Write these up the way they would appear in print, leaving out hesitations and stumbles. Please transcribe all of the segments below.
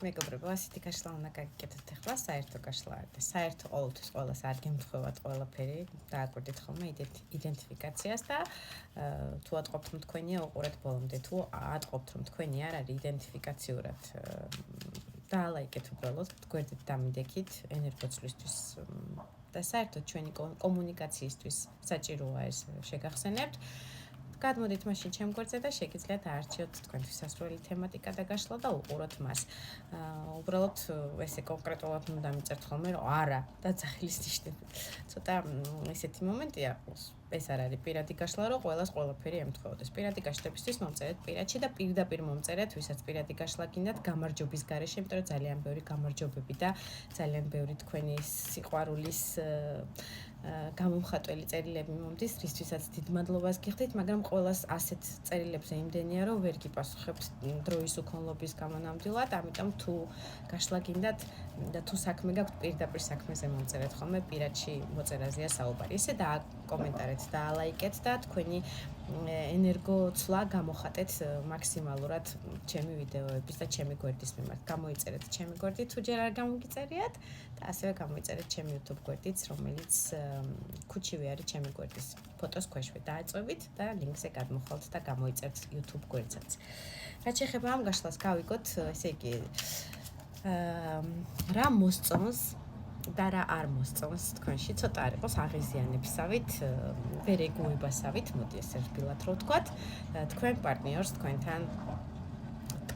მეგობრებო, ასეთი გაშლა უნდა გაგიკეთოთ ახლა საერთო გაშლა და საერთო ყოველთვის ყველას არ გემთხვევათ ყველაფერი დააკვირდით ხოლმე იდენტიფიკაციას და თუ ატყობთ რომ თქვენია უყურეთ ბოლომდე, თუ ატყობთ რომ თქვენი არ არის იდენტიფიკაციურად დაალაიკეთ უბრალოდ, გვერდით დამიდექით ენერგოცვლისთვის და საერთოდ ჩვენი კომუნიკაციისთვის საჭიროა ეს შეგახსენებთ. გადმოდით მაშინ ჩემ გვერდზე და შეგიძლიათ აარჩიოთ თქვენთვის სასურველი თემატიკა და გაშლა და უყუროთ მას. უბრალოდ ესე კონკრეტულად უნდა მიწერთ ხოლმე რომ არა და ძახილის ნიშნები. ცოტა ესეთი მომენტია, ეს არ არის პირადი გაშლა, რომ ყველას ყველაფერი ემთხვეოდეს. პირადი გაშლებისთვის მომწერეთ პირადში და პირდაპირ მომწერეთ, ვისაც პირადი გაშლა გინდათ გამარჯვების გარეშე, იმიტომ რომ ძალიან ბევრი გამარჯვებები და ძალიან ბევრი თქვენი სიყვარულის გამომხატველი წერილები მომდის, რისთვისაც დიდ მადლობას გიხდით, მაგრამ ყველას ასეთ წერილებზე იმდენია, რომ ვერ გიპასუხებთ დროის უკონლობის გამო ნამდვილად, ამიტომ თუ გაშლა გინდათ და თუ საქმე გაქვთ, პირდაპირ საქმეზე მომწერეთ ხოლმე, პირადში მოწერაზეა საუბარი. ესე დააკომენტარეთ, დაალაიკეთ და თქვენი ენერგოცვლა გამოხატეთ მაქსიმალურად ჩემი ვიდეოების და ჩემი გვერდის მიმართ. გამოიწერეთ ჩემი გვერდი, თუ ჯერ არ გამოგიწერიათ და ასევე გამოიწერეთ ჩემი YouTube გვერდიც, რომელიც ქუჩივე არის ჩემი გვერდის ფოტოს ქვეშვე. დააწვევით და ლინკზე გადმოხვალთ და გამოიწერთ YouTube გვერდსაც. რაც შეეხება ამ გაშლას გავიგოთ, ესე იგი რა მოსწონს და რა არ მოსწონს თქვენში, ცოტა არ იყოს აღიზიანებისავით, ვერ ეგუებასავით, მოდი ესე რბილად რო ვთქვათ, თქვენ პარტნიორს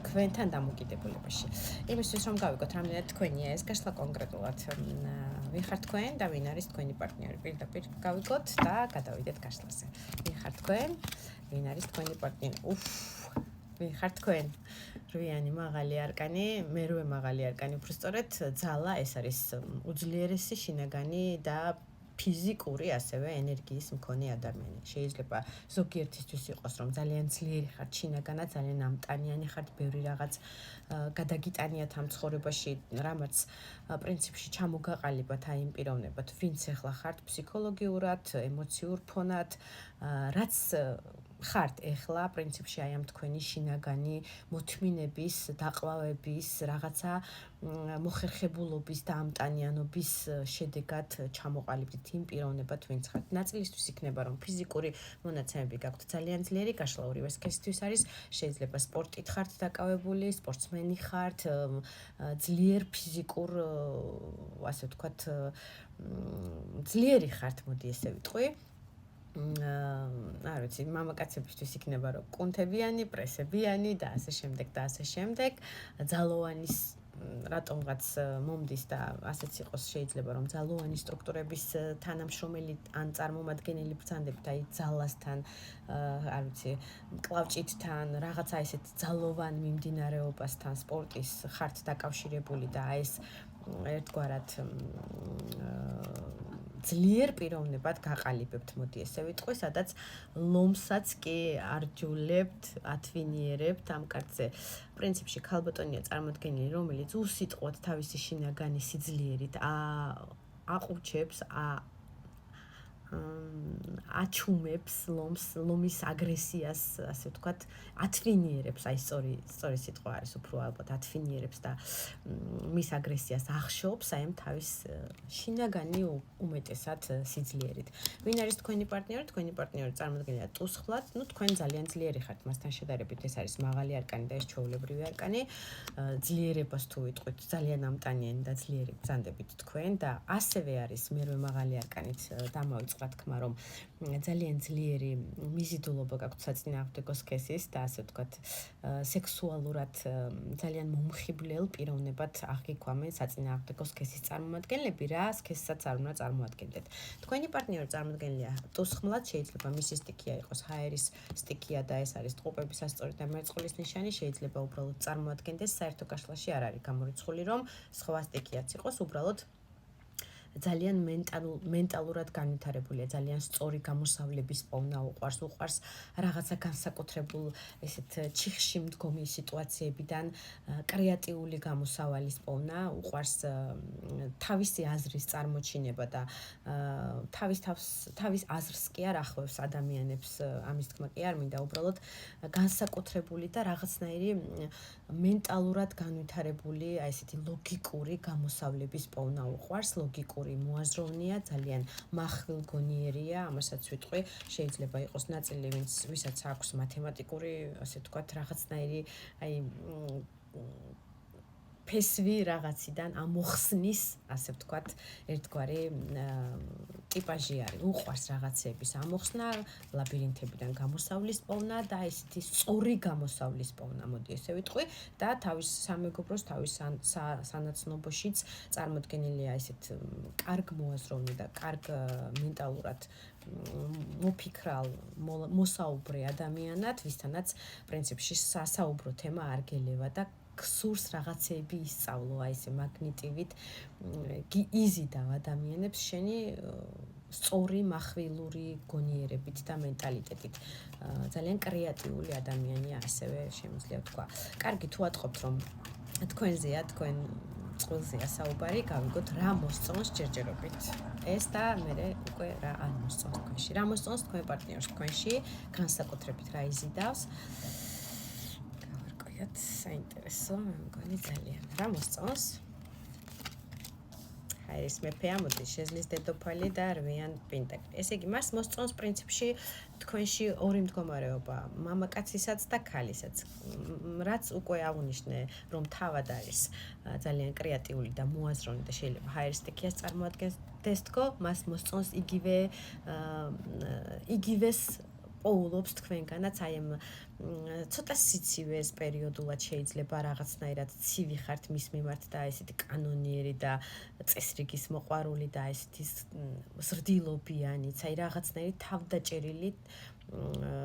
თქვენთან დამოკიდებულებაში. იმისთვის რომ გავიგოთ, რამდენად თქვენია ეს გაშლა კონკრეტულად, ვინ ხართ თქვენ და ვინ არის თქვენი პარტნიორი. პირდაპირ გავიგოთ და გადავიდეთ გაშლაზე. ვინ ხართ თქვენ, ვინ არის თქვენი პარტნიორი. ვინ ხართ თქვენ? რვიანი მაღალი არკანი, მერვე მაღალი არკანი, უფრო სწორედ ძალა, ეს არის უძლიერესი, შინაგანი და ფიზიკური ასევე ენერგიის მქონე ადამიანი. შეიძლება ზოგიერთისთვის იყოს, რომ ძალიან ძლიერი ხართ, შინაგანად ძალიან ამტანიანი ხართ, ბევრი რაღაც გადაგიტანიათ ამ ცხოვრებაში, რამაც პრინციპში ჩამოგაყალიბათ აი იმ პიროვნებად, ვინც ახლა ხართ ფსიქოლოგიურად, ემოციურ ფონად, რაც ხართ ახლა პრინციპში აი ამ თქვენი შინაგანი მოთმინების, დაყლავების, რაღაცა მოხერხებულობის და ამტანიანობის შედეგად ჩამოყალიბდით იმ პიროვნებად, ვინც ხართ. ნაწილისთვის იქნება, რომ ფიზიკური მონაცემები გაქვთ ძალიან ძლიერი გაშლა, ორივე სქესისთვის არის, შეიძლება სპორტით ხართ დაკავებული, სპორტსმენი ხართ, ძლიერ ფიზიკურ, ასე ვთქვათ, ძლიერი ხართ, მოდი ესე ვიტყვი. არ ვიცი, მამაკაცებისთვის იქნება, რომ კუნთებიანი, პრესებიანი და ასე შემდეგ და ასე შემდეგ, ძალოვანის რატომღაც მომდის და ასეც იყოს, შეიძლება რომ ძალოვანი სტრუქტურების თანამშრომელი ან წარმომადგენელი ბრძანდებით, აი ძალასთან, არ ვიცი, მკლავჭიდთან, რაღაცა ესეთ ძალოვან მიმდინარეობასთან, სპორტის ხართ დაკავშირებული და აი ეს ერთგვარად ძლიერ პიროვნებად გაყალიბებთ, მოდი ესე ვიტყვი, სადაც ლომსაც კი არჯულებთ, ათვინიერებთ ამ კაცზე. პრინციპში ქალბატონია წარმოდგენილი, რომელიც უსიტყვოდ თავისი შინაგანი სიძლიერით აყუჩებს, აჩუმებს ლომის აგრესიას, ასე ვთქვათ, ათვინიერებს, აი სწორი სიტყვა არის უფრო ალბათ, ათვინიერებს და მის აგრესიას ახშობს აი ამ თავის შინაგანი უმეტესად სიძლიერით. ვინ არის თქვენი პარტნიორი? თქვენი პარტნიორი წარმოდგენილია ტუსხლად, ну თქვენ ძალიან ძლიერი ხართ მასთან შედარებით, ეს არის მაღალი არკანი და ეს ჩვეულებრივი არკანი. ძლიერებას თუ ვიტყვით, ძალიან ამტანიანი და ძლიერი ბრძანდებით თქვენ და ასევე არის მერვე მაღალი არკანით დამავიწყდა თქმა, რომ ძალიან ძლიერი მიზიდულობა გაქვთ საწინააღმდეგო სქესის და ასე ვთქვათ, სექსუალურად ძალიან მომხიბლელ პიროვნებად აღიქვამენ საწინააღმდეგო სქესის წარმომადგენლები, რა სქესსაც არ უნდა წარმოადგენდეთ. თქვენი პარტნიორი წარმოდგენილია ტუსხმლად, შეიძლება მისი სტიქია იყოს ჰაერის სტიქია და ეს არის ტყუპების ასწორი და მერწყულის ნიშანი, შეიძლება უბრალოდ წარმოადგენდეს, საერთო გაშლაში არ არის გამორიცხული, რომ სხვა სტიქიაც იყოს, უბრალოდ ძალიან მენტალურად განვითარებულია, ძალიან სწორი გამოსავლების პოვნა უყვარს რაღაცა განსაკუთრებულ ესეთ ჩიხში მდგომი სიტუაციებიდან კრეატიული გამოსავალის პოვნა, უყვარს თავისი აზრის წარმოჩინება და თავის აზრს კი არ ახლავს ადამიანებს, ამის თქმა კი არ მინდა, უბრალოდ განსაკუთრებული და რაღაცნაირი მენტალურად განვითარებული, აი ესეთი ლოგიკური გამოსავლების პოვნა უყვარს, ლოგიკური მოაზროვნეა, ძალიან מחვილგონიერია, ამასაც ვიტყვი, შეიძლება იყოს ნაწილი, ვისაც აქვს მათემატიკური, ასე ვთქვათ, რაღაცნაირი, აი ფესვი რაღაციდან ამოხსნის, ასე ვთქვათ, ერთგვარი ტიპაჟი არის. უყვარს რაღაცების ამოხსნა, ლაბირინთებიდან გამოსავლის პოვნა და ესეთი სწორი გამოსავლის პოვნა, მოდი ესე ვიტყვი, და თავის სამეგობროს, თავის სანაცნობოშიც წარმოდგენილია ესეთ კარგ მოაზროვნე და კარგ მენტალურად მოფიქრალ, მოსაუბრე ადამიანად, ვისთანაც პრინციპში სასაუბრო თემა არ გელევა და გსურს რაღაცეები ისწავლო, აი ესე მაგნიტივით იზიდავ ადამიანებს შენი სწორი מחვილური გონიერებით და მენტალიტეტით. ძალიან კრეატიული ადამიანია, ასევე შემიძლია ვთქვა. კარგი, თუ ატყობთ, რომ თქვენზეა, თქვენ წყვილზეა საუბარი, გავიგოთ რა მოსწონს ჯერჯერობით. ეს და მე უკვე რა არ მოსწონს თქვენში. რა მოსწონს თქვენ პარტნიორს თქვენში, განსაკუთრებით რა იზიდავს. საინტერესო, მე მგონი ძალიან. რა მოსწონს? აი ეს მეფე ამოდის, შეძლის დედოფალი და რვიან პენტაკლი. ესე იგი, მას მოსწონს პრინციპში თქვენში ორი მდგომარეობა, მამაკაცისაც და ქალისაც. რაც უკვე აღნიშნე, რომ თავად არის ძალიან კრეატიული და მოაზროვნე და შეიძლება ჰაერისტიქიას წარმოადგენს თქო, მას მოსწონს იგივეს პოულობს თქვენგანაც, აი ამ ცოტა სიცივეს პერიოდულად შეიძლება რაღაცნაირად ცივი ხართ მის მიმართ და ესეთი კანონიერი და წესრიგის მოყვარული და ესეთი ზრდილობიანიც, აი რაღაცნაირი თავდაჭერილი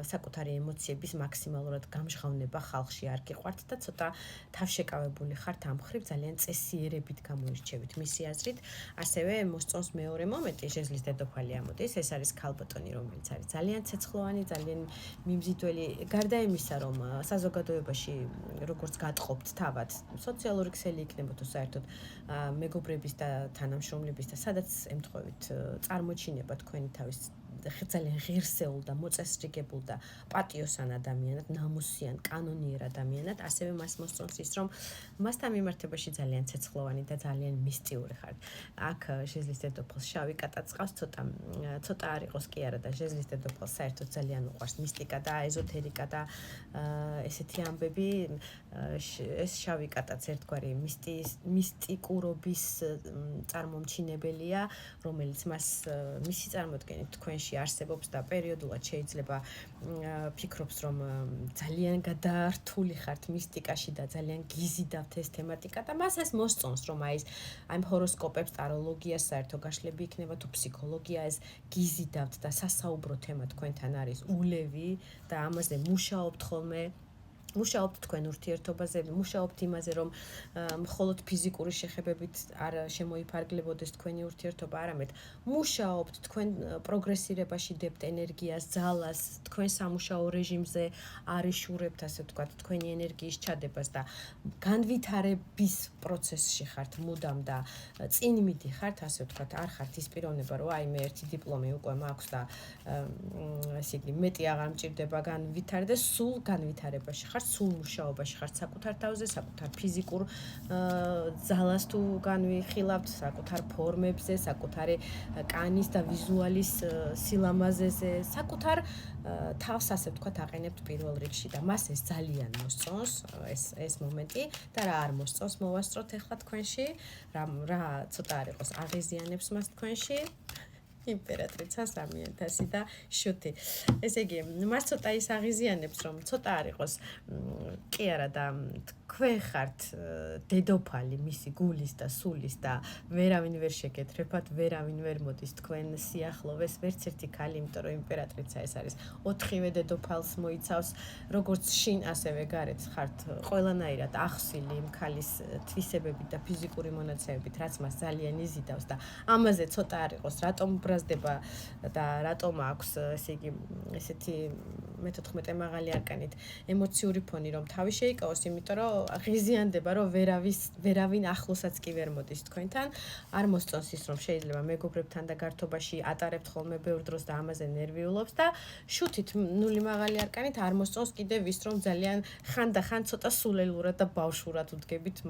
საკუთარი ემოციების მაქსიმალურად გამჟღავნება ხალხში არ გიყვართ და ცოტა თავშეკავებული ხართ ამ ხრივ, ძალიან წესიერებით გამოირჩევით მისი აზრით. ასევე მოსწონს მეორე მომენტი, შეძლის დედოფალი ამოდის, ეს არის ქალბატონი, რომელიც არის ძალიან ცეცხლოვანი, ძალიან მიმზიდველი, გარდა იმისა, რომ საზოგადოებაში როგორც გატყობთ თავად, სოციალური ქსელი იქნება თუ საერთოდ მეგობრების და თანამშრომლების და სადაც ემთხვევით წარმოჩინება თქვენი თავის ძალიან ღირსეულ და მოწესრიგებულ და პატიოსან ადამიანად, ნამუსიან, კანონიერ ადამიანად, ასევე მას მოსწონს ის, რომ მასთან მიმართებაში ძალიან ცეცხლოვანი და ძალიან მისტიური ხართ. აქ შეძლის დედოფალს შავი კატაც ყავს, ცოტა არ იყოს კი არა და შეძლის დედოფალს საერთოდ ძალიან უყვარს მისტიკა და ეზოთერიკა და ესეთი ამბები. ეს შავი კატაც ერთგვარი მისტიკურობის წარმომჩინებელია, რომელიც მისი წარმოდგენით თქვენში არსებობს და პერიოდულად შეიძლება ფიქრობს, რომ ძალიან გადაართული ხართ მისტიკაში და ძალიან გიზიდავთ ეს თემატიკა და მას ეს მოსწონს, რომ აი ჰოროსკოპებს, ტაროლოგიას, საერთო გაშლები იქნება თუ ფსიქოლოგია, ეს გიზიდავთ და სასაუბრო თემა თქვენთან არის ულევი და ამაზე მუშაობთ ხოლმე. მუშაობთ თქვენ ურთიერთობაზე, მუშაობთ იმაზე, რომ მხოლოდ ფიზიკური შეხებებით არ შემოიფარგლებოდეს თქვენი ურთიერთობა, არამედ მუშაობთ თქვენ პროგრესირებაში დებთ ენერგიას, ძალას, თქვენ სამუშაო რეჟიმზე არიშურებთ, ასე ვთქვათ, თქვენი ენერგიის ჩადებას და განვითარების პროცესში ხართ მუდამ და წინ მიდიხართ, ასე ვთქვათ, არ ხართ ის პიროვნება, რომ აი მე ერთი დიპლომი უკვე მაქვს და ესე იგი მეტი აღარ მჭირდება განვითარდეს, სულ განვითარებაში ხართ. სულ მუშაობაში ხართ საკუთარ თავზე, საკუთარ ფიზიკურ ძალას თუ განვიხილავთ, საკუთარ ფორმებზე, საკუთარი კანის და ვიზუალის სილამაზეზე, საკუთარ თავს, ასე ვთქვათ, აყენებთ პირველ რიგში და მას ეს ძალიან მოსწონს, ეს მომენტი და რა არ მოსწონს, მოვასწროთ ახლა თქვენში, რა ცოტა არ იყოს აღიზიანებს მას თქვენში. იმპერატრიცა 3000 და შუთი. ესე იგი, მას ცოტა ის აღიზიანებს, რომ ცოტა არ იყოს კი არა და თქვენ ხართ დედოფალი მისი გულის და სულის და ვერავინ ვერ შეკეთრებათ, ვერავინ ვერ მოდის თქვენ სიახლოვეს, ვერც ერთი ქალი, იმიტომ რომ იმპერატრიცა ეს არის 4-ვე დედოფალს მოიცავს, როგორც შინ, ასევე გარეთ ხართ ყველანაირად ახსილი იმ ქალის თვისებებით და ფიზიკური მონაცემებით, რაც მას ძალიან იზიდავს და ამაზე ცოტა არ იყოს, რატომ ბრაზდება და რატომ აქვს, ესე იგი, ესეთი მე-14 მაღალი არკანით ემოციური ფონი, რომ თავი შეიკავოს, იმიტომ რომ ღიზიანდება, რომ ვერავინ ახლოსაც კი ვერ მოდის თქვენთან, არ მოსწონს ის, რომ შეიძლება მეგობრებთან და გართობაში ატარებთ ხოლმე ბევრ დროს და ამაზე ნერვიულობს და შუთით ნული მაღალი არკანით არ მოსწონს კიდევ ის, რომ ძალიან ხანდახან ცოტა სულელურად და ბავშვურად უდგებით